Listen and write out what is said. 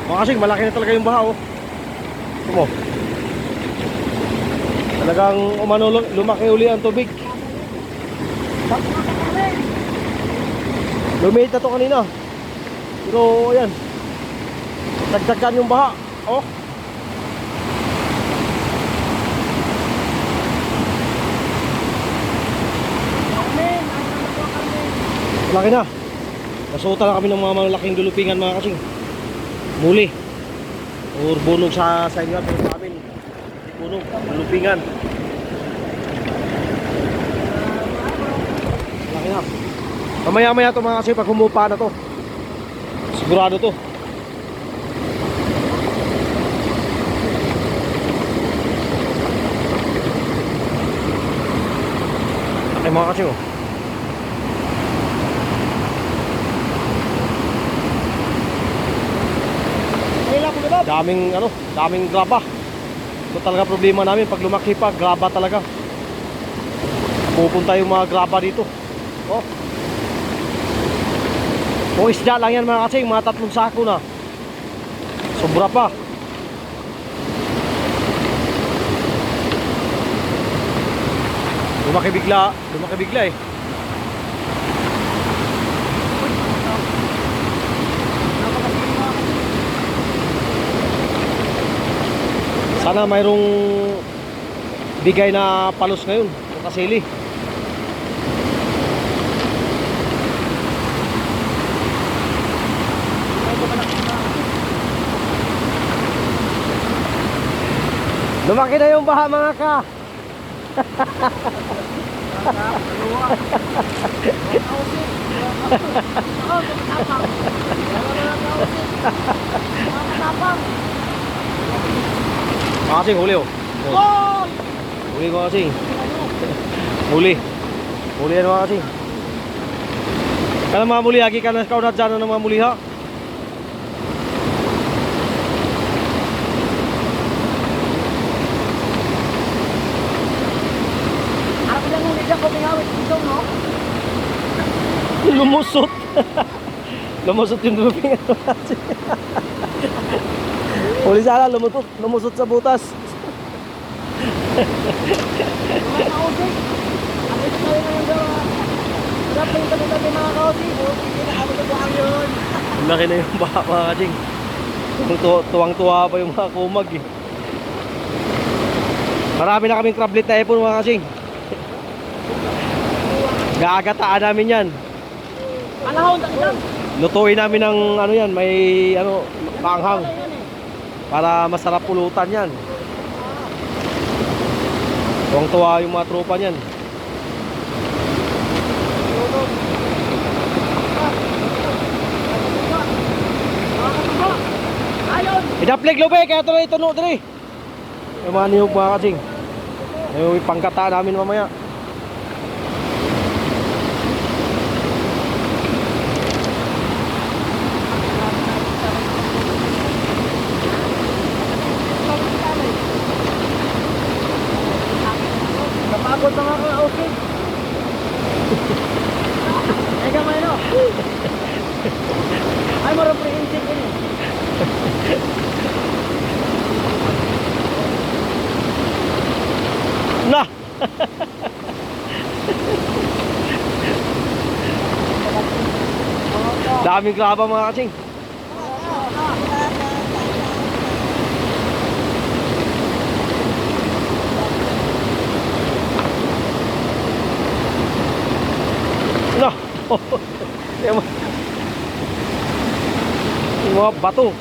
Mga kasing, malaki na talaga yung baha, oh. Ito mo. Talagang umano, lumaki uli ang tubig. Lumiit na to kanina. Pero ayan, dagdagan yung baha. Oh. Laki na. Nasuota na kami ng mga malaking dulupingan, mga kasing. Muli. Or bunog sa inyo at sa amin. Bunog, dulupingan. Laki na. Mamaya-maya ito, mga kasing, pag humupa na to. Sigurado to. Ay, mga kasing, oh. Daming graba. Ito talaga problema namin pag lumaki pa, graba talaga. Pupunta yung mga graba dito. Oh. Kung isda lang yan, mga kasing, mga 3 sako na. Sobra pa. Lumaki bigla eh. Sana mayroong bigay na palos ngayon o kasili. Lumaki na yung baha, mga ka. Kasing, huli, oh. Huli ko, kasing. Huli yan, mga kasing. Kaya mga muli, lagi ka na kaunat dyan ng mga muli, ha. Ako lang huli dyan ko pingawit dito, no? Lumusot. Lumusot yung dulupingan. Huli sana, lumusot sa butas. Mga kausik. Ako ito tayo ngayon daw. Sarap na yung tabi-tabi, mga kausik. Hindi na ako nabuhang yun. Laki na yung baha, mga kasing. Tuwang-tuwa pa yung mga kumag, eh. Marami na kaming crablet na epon, mga kasing. Gaagataan namin yan. Panahon, takitang. Lutuin namin ng ano yan, may ano, maanghang. Para masarap pulutan yan. Tuwang-tuwa yung mga tropa niyan. Idaplig lobe, kaya ito na ituno dali. Yung mga niyog, mga kasing. Yung pangkata namin mamaya. Napagod mga kausik. Ay gamay, no? Ay, marang pre-insig yun, eh. Na! Daming graba, mga kasing. Na! Yung mga bato.